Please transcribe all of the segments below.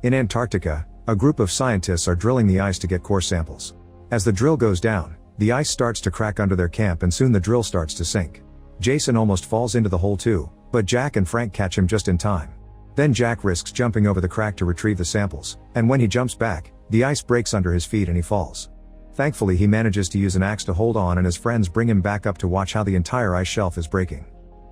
In Antarctica, a group of scientists are drilling the ice to get core samples. As the drill goes down, the ice starts to crack under their camp and soon the drill starts to sink. Jason almost falls into the hole too, but Jack and Frank catch him just in time. Then Jack risks jumping over the crack to retrieve the samples, and when he jumps back, the ice breaks under his feet and he falls. Thankfully he manages to use an axe to hold on and his friends bring him back up to watch how the entire ice shelf is breaking.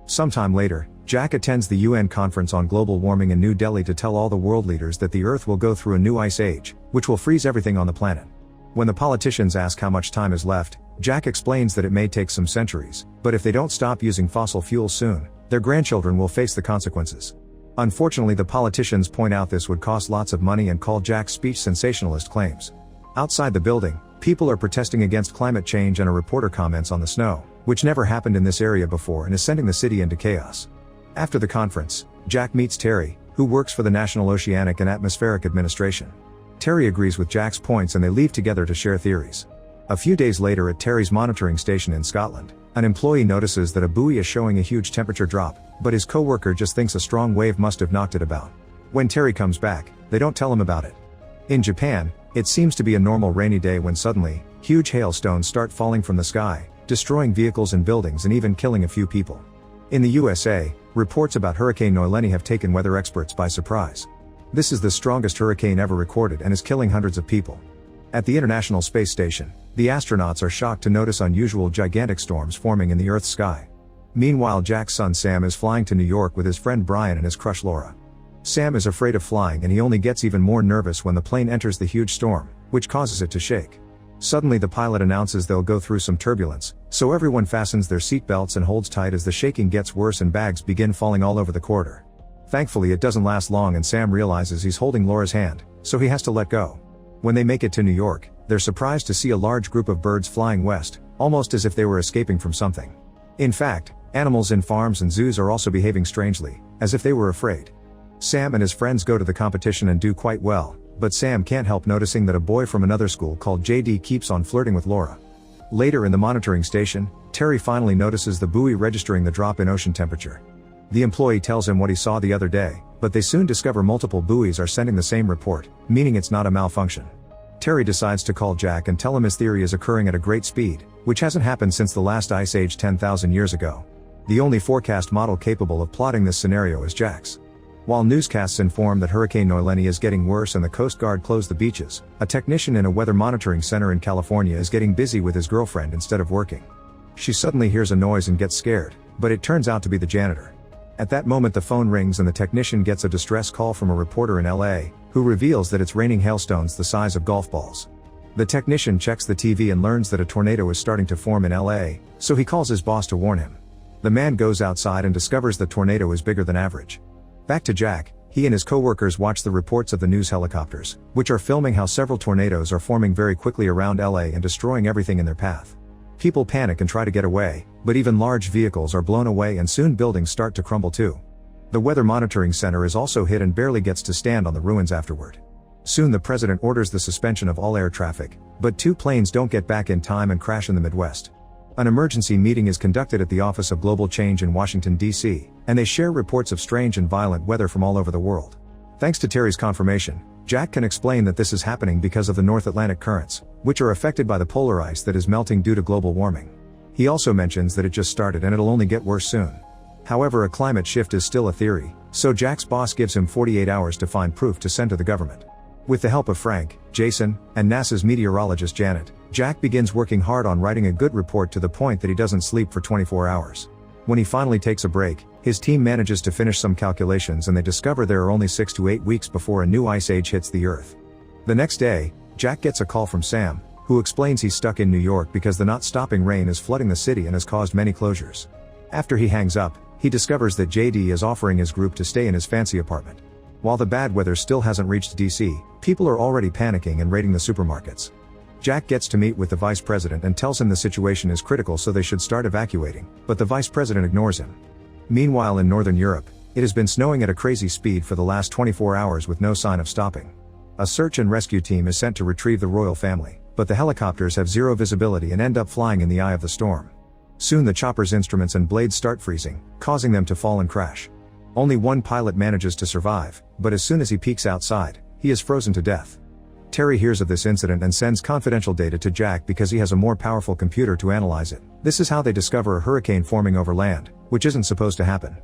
Sometime later, Jack attends the UN conference on global warming in New Delhi to tell all the world leaders that the Earth will go through a new ice age, which will freeze everything on the planet. When the politicians ask how much time is left, Jack explains that it may take some centuries, but if they don't stop using fossil fuels soon, their grandchildren will face the consequences. Unfortunately, the politicians point out this would cost lots of money and call Jack's speech sensationalist claims. Outside the building, people are protesting against climate change and a reporter comments on the snow, which never happened in this area before and is sending the city into chaos. After the conference, Jack meets Terry, who works for the National Oceanic and Atmospheric Administration. Terry agrees with Jack's points and they leave together to share theories. A few days later at Terry's monitoring station in Scotland, an employee notices that a buoy is showing a huge temperature drop, but his coworker just thinks a strong wave must have knocked it about. When Terry comes back, they don't tell him about it. In Japan, it seems to be a normal rainy day when suddenly, huge hailstones start falling from the sky, destroying vehicles and buildings and even killing a few people. In the USA, reports about Hurricane Noelani have taken weather experts by surprise. This is the strongest hurricane ever recorded and is killing hundreds of people. At the International Space Station, the astronauts are shocked to notice unusual gigantic storms forming in the Earth's sky. Meanwhile, Jack's son Sam is flying to New York with his friend Brian and his crush Laura. Sam is afraid of flying and he only gets even more nervous when the plane enters the huge storm, which causes it to shake. Suddenly the pilot announces they'll go through some turbulence, so everyone fastens their seatbelts and holds tight as the shaking gets worse and bags begin falling all over the corridor. Thankfully it doesn't last long and Sam realizes he's holding Laura's hand, so he has to let go. When they make it to New York, they're surprised to see a large group of birds flying west, almost as if they were escaping from something. In fact, animals in farms and zoos are also behaving strangely, as if they were afraid. Sam and his friends go to the competition and do quite well, but Sam can't help noticing that a boy from another school called JD keeps on flirting with Laura. Later in the monitoring station, Terry finally notices the buoy registering the drop in ocean temperature. The employee tells him what he saw the other day, but they soon discover multiple buoys are sending the same report, meaning it's not a malfunction. Terry decides to call Jack and tell him his theory is occurring at a great speed, which hasn't happened since the last ice age 10,000 years ago. The only forecast model capable of plotting this scenario is Jack's. While newscasts inform that Hurricane Noelani is getting worse and the Coast Guard closed the beaches, a technician in a weather monitoring center in California is getting busy with his girlfriend instead of working. She suddenly hears a noise and gets scared, but it turns out to be the janitor. At that moment the phone rings and the technician gets a distress call from a reporter in LA, who reveals that it's raining hailstones the size of golf balls. The technician checks the TV and learns that a tornado is starting to form in LA, so he calls his boss to warn him. The man goes outside and discovers the tornado is bigger than average. Back to Jack, he and his co-workers watch the reports of the news helicopters, which are filming how several tornadoes are forming very quickly around LA and destroying everything in their path. People panic and try to get away, but even large vehicles are blown away and soon buildings start to crumble too. The weather monitoring center is also hit and barely gets to stand on the ruins afterward. Soon the president orders the suspension of all air traffic, but 2 planes don't get back in time and crash in the Midwest. An emergency meeting is conducted at the Office of Global Change in Washington, D.C., and they share reports of strange and violent weather from all over the world. Thanks to Terry's confirmation, Jack can explain that this is happening because of the North Atlantic currents, which are affected by the polar ice that is melting due to global warming. He also mentions that it just started and it'll only get worse soon. However, a climate shift is still a theory, so Jack's boss gives him 48 hours to find proof to send to the government. With the help of Frank, Jason, and NASA's meteorologist Janet, Jack begins working hard on writing a good report to the point that he doesn't sleep for 24 hours. When he finally takes a break, his team manages to finish some calculations and they discover there are only 6 to 8 weeks before a new ice age hits the Earth. The next day, Jack gets a call from Sam, who explains he's stuck in New York because the not-stopping rain is flooding the city and has caused many closures. After he hangs up, he discovers that JD is offering his group to stay in his fancy apartment. While the bad weather still hasn't reached DC, people are already panicking and raiding the supermarkets. Jack gets to meet with the vice president and tells him the situation is critical so they should start evacuating, but the vice president ignores him. Meanwhile in Northern Europe, it has been snowing at a crazy speed for the last 24 hours with no sign of stopping. A search and rescue team is sent to retrieve the royal family, but the helicopters have zero visibility and end up flying in the eye of the storm. Soon the chopper's instruments and blades start freezing, causing them to fall and crash. Only one pilot manages to survive, but as soon as he peeks outside, he is frozen to death. Terry hears of this incident and sends confidential data to Jack because he has a more powerful computer to analyze it. This is how they discover a hurricane forming over land, which isn't supposed to happen.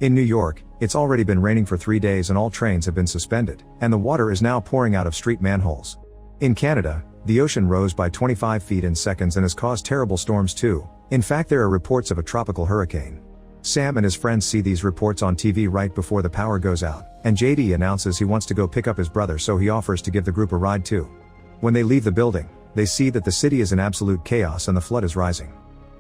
In New York, it's already been raining for 3 days and all trains have been suspended, and the water is now pouring out of street manholes. In Canada, the ocean rose by 25 feet in seconds and has caused terrible storms too. In fact, there are reports of a tropical hurricane. Sam and his friends see these reports on TV right before the power goes out, and JD announces he wants to go pick up his brother, so he offers to give the group a ride too. When they leave the building, they see that the city is in absolute chaos and the flood is rising.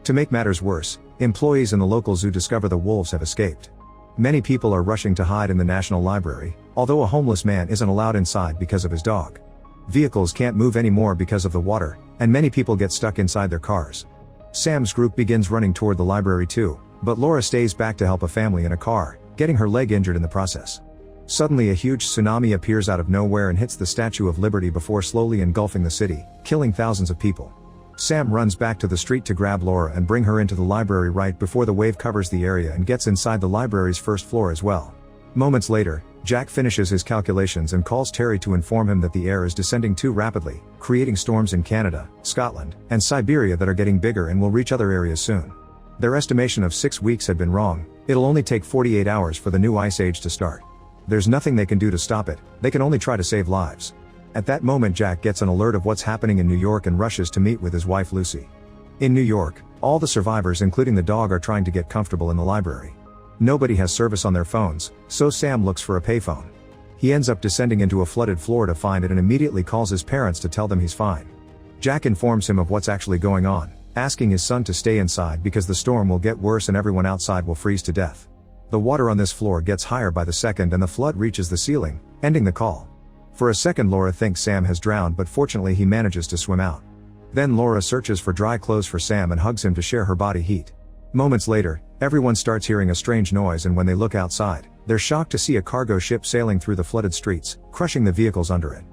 To make matters worse, employees in the local zoo discover the wolves have escaped. Many people are rushing to hide in the National Library, although a homeless man isn't allowed inside because of his dog. Vehicles can't move anymore because of the water, and many people get stuck inside their cars. Sam's group begins running toward the library too, but Laura stays back to help a family in a car, getting her leg injured in the process. Suddenly a huge tsunami appears out of nowhere and hits the Statue of Liberty before slowly engulfing the city, killing thousands of people. Sam runs back to the street to grab Laura and bring her into the library right before the wave covers the area and gets inside the library's first floor as well. Moments later, Jack finishes his calculations and calls Terry to inform him that the air is descending too rapidly, creating storms in Canada, Scotland, and Siberia that are getting bigger and will reach other areas soon. Their estimation of 6 weeks had been wrong. It'll only take 48 hours for the new ice age to start. There's nothing they can do to stop it, they can only try to save lives. At that moment, Jack gets an alert of what's happening in New York and rushes to meet with his wife Lucy. In New York, all the survivors including the dog are trying to get comfortable in the library. Nobody has service on their phones, so Sam looks for a payphone. He ends up descending into a flooded floor to find it and immediately calls his parents to tell them he's fine. Jack informs him of what's actually going on, asking his son to stay inside because the storm will get worse and everyone outside will freeze to death. The water on this floor gets higher by the second and the flood reaches the ceiling, ending the call. For a second Laura thinks Sam has drowned, but fortunately he manages to swim out. Then Laura searches for dry clothes for Sam and hugs him to share her body heat. Moments later, everyone starts hearing a strange noise, and when they look outside, they're shocked to see a cargo ship sailing through the flooded streets, crushing the vehicles under it.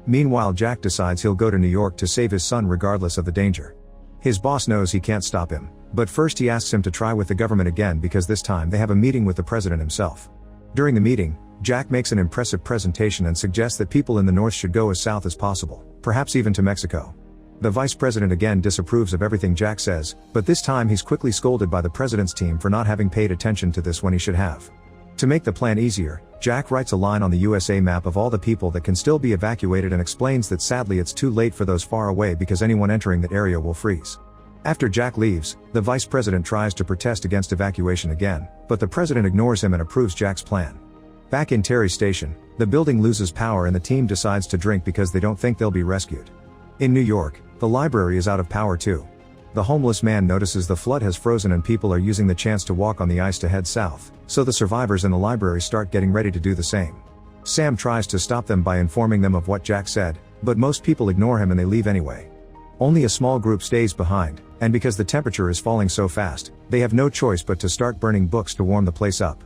Meanwhile, Jack decides he'll go to New York to save his son regardless of the danger. His boss knows he can't stop him, but first he asks him to try with the government again because this time they have a meeting with the president himself. During the meeting, Jack makes an impressive presentation and suggests that people in the north should go as south as possible, perhaps even to Mexico. The vice president again disapproves of everything Jack says, but this time he's quickly scolded by the president's team for not having paid attention to this when he should have. To make the plan easier, Jack writes a line on the USA map of all the people that can still be evacuated and explains that sadly it's too late for those far away because anyone entering that area will freeze. After Jack leaves, the vice president tries to protest against evacuation again, but the president ignores him and approves Jack's plan. Back in Terry's station, the building loses power and the team decides to drink because they don't think they'll be rescued. In New York, the library is out of power too. The homeless man notices the flood has frozen and people are using the chance to walk on the ice to head south, so the survivors in the library start getting ready to do the same. Sam tries to stop them by informing them of what Jack said, but most people ignore him and they leave anyway. Only a small group stays behind, and because the temperature is falling so fast, they have no choice but to start burning books to warm the place up.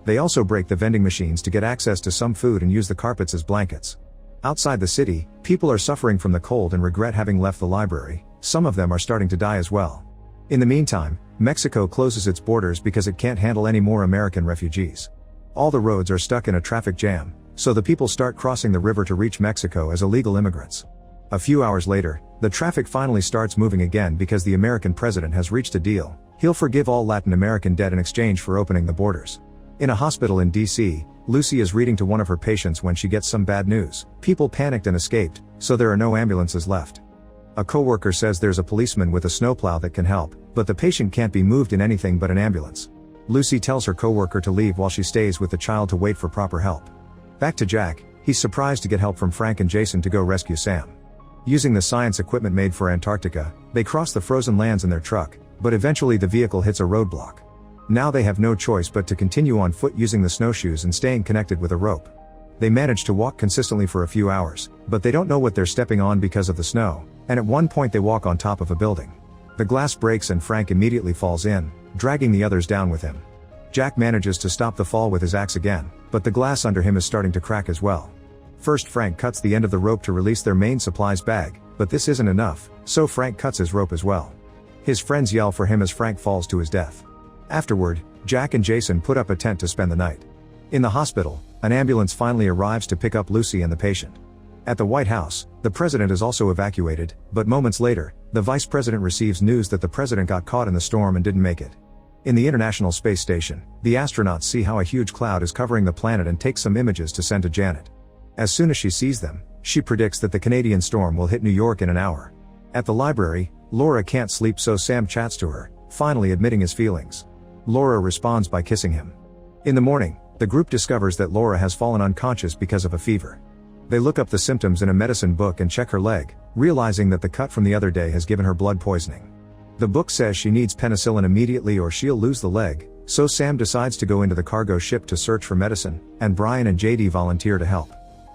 They also break the vending machines to get access to some food and use the carpets as blankets. Outside the city, people are suffering from the cold and regret having left the library. Some of them are starting to die as well. In the meantime, Mexico closes its borders because it can't handle any more American refugees. All the roads are stuck in a traffic jam, so the people start crossing the river to reach Mexico as illegal immigrants. A few hours later, the traffic finally starts moving again because the American president has reached a deal. He'll forgive all Latin American debt in exchange for opening the borders. In a hospital in DC, Lucy is reading to one of her patients when she gets some bad news. People panicked and escaped, so there are no ambulances left. A coworker says there's a policeman with a snowplow that can help, but the patient can't be moved in anything but an ambulance. Lucy tells her coworker to leave while she stays with the child to wait for proper help. Back to Jack, he's surprised to get help from Frank and Jason to go rescue Sam. Using the science equipment made for Antarctica, they cross the frozen lands in their truck, but eventually the vehicle hits a roadblock. Now they have no choice but to continue on foot using the snowshoes and staying connected with a rope. They manage to walk consistently for a few hours, but they don't know what they're stepping on because of the snow, and at one point they walk on top of a building. The glass breaks and Frank immediately falls in, dragging the others down with him. Jack manages to stop the fall with his axe again, but the glass under him is starting to crack as well. First Frank cuts the end of the rope to release their main supplies bag, but this isn't enough, so Frank cuts his rope as well. His friends yell for him as Frank falls to his death. Afterward, Jack and Jason put up a tent to spend the night. In the hospital, an ambulance finally arrives to pick up Lucy and the patient. At the White House, the president is also evacuated, but moments later, the vice president receives news that the president got caught in the storm and didn't make it. In the International Space Station, the astronauts see how a huge cloud is covering the planet and take some images to send to Janet. As soon as she sees them, she predicts that the Canadian storm will hit New York in an hour. At the library, Laura can't sleep, so Sam chats to her, finally admitting his feelings. Laura responds by kissing him. In the morning, the group discovers that Laura has fallen unconscious because of a fever. They look up the symptoms in a medicine book and check her leg, realizing that the cut from the other day has given her blood poisoning. The book says she needs penicillin immediately or she'll lose the leg, so Sam decides to go into the cargo ship to search for medicine, and Brian and JD volunteer to help.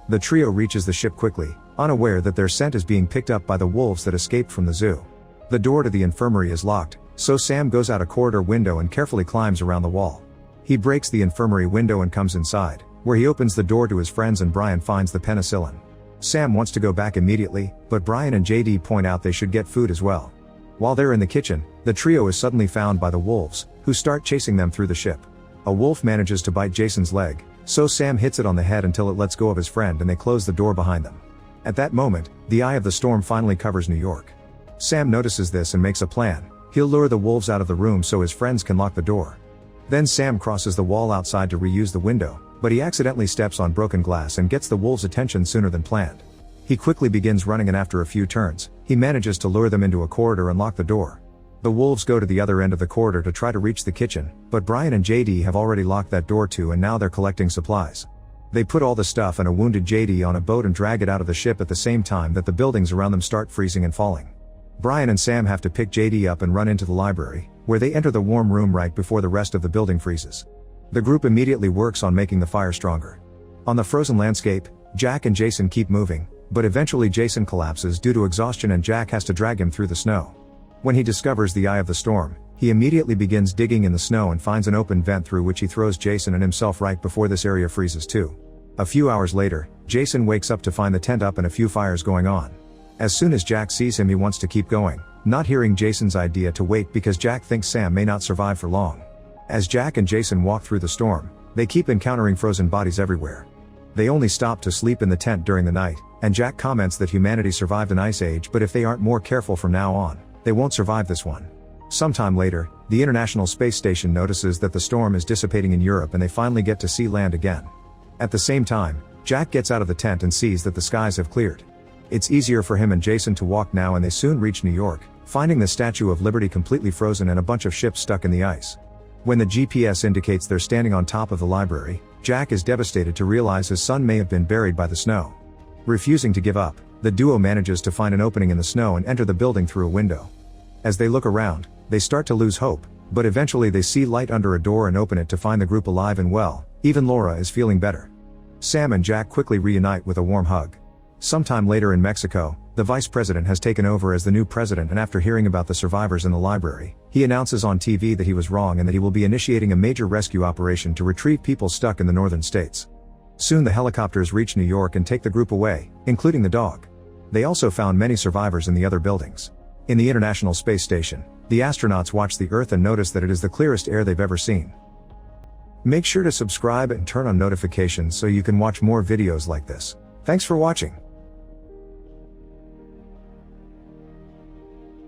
The trio reaches the ship quickly, unaware that their scent is being picked up by the wolves that escaped from the zoo. The door to the infirmary is locked, so Sam goes out a corridor window and carefully climbs around the wall. He breaks the infirmary window and comes inside, where he opens the door to his friends and Brian finds the penicillin. Sam wants to go back immediately, but Brian and JD point out they should get food as well. While they're in the kitchen, the trio is suddenly found by the wolves, who start chasing them through the ship. A wolf manages to bite Jason's leg, so Sam hits it on the head until it lets go of his friend and they close the door behind them. At that moment, the eye of the storm finally covers New York. Sam notices this and makes a plan. He'll lure the wolves out of the room so his friends can lock the door. Then Sam crosses the wall outside to reuse the window, but he accidentally steps on broken glass and gets the wolves' attention sooner than planned. He quickly begins running and after a few turns, he manages to lure them into a corridor and lock the door. The wolves go to the other end of the corridor to try to reach the kitchen, but Brian and JD have already locked that door too and now they're collecting supplies. They put all the stuff and a wounded JD on a boat and drag it out of the ship at the same time that the buildings around them start freezing and falling. Brian and Sam have to pick JD up and run into the library, where they enter the warm room right before the rest of the building freezes. The group immediately works on making the fire stronger. On the frozen landscape, Jack and Jason keep moving, but eventually Jason collapses due to exhaustion and Jack has to drag him through the snow. When he discovers the eye of the storm, he immediately begins digging in the snow and finds an open vent through which he throws Jason and himself right before this area freezes too. A few hours later, Jason wakes up to find the tent up and a few fires going on. As soon as Jack sees him, he wants to keep going, not hearing Jason's idea to wait because Jack thinks Sam may not survive for long. As Jack and Jason walk through the storm, they keep encountering frozen bodies everywhere. They only stop to sleep in the tent during the night, and Jack comments that humanity survived an ice age, but if they aren't more careful from now on, they won't survive this one. Sometime later, the International Space Station notices that the storm is dissipating in Europe and they finally get to see land again. At the same time, Jack gets out of the tent and sees that the skies have cleared. It's easier for him and Jason to walk now and they soon reach New York, finding the Statue of Liberty completely frozen and a bunch of ships stuck in the ice. When the GPS indicates they're standing on top of the library, Jack is devastated to realize his son may have been buried by the snow. Refusing to give up, the duo manages to find an opening in the snow and enter the building through a window. As they look around, they start to lose hope, but eventually they see light under a door and open it to find the group alive and well. Even Laura is feeling better. Sam and Jack quickly reunite with a warm hug. Sometime later in Mexico, the vice president has taken over as the new president, and after hearing about the survivors in the library, he announces on TV that he was wrong and that he will be initiating a major rescue operation to retrieve people stuck in the northern states. Soon the helicopters reach New York and take the group away, including the dog. They also found many survivors in the other buildings. In the International Space Station, the astronauts watch the Earth and notice that it is the clearest air they've ever seen. Make sure to subscribe and turn on notifications so you can watch more videos like this. Thanks for watching.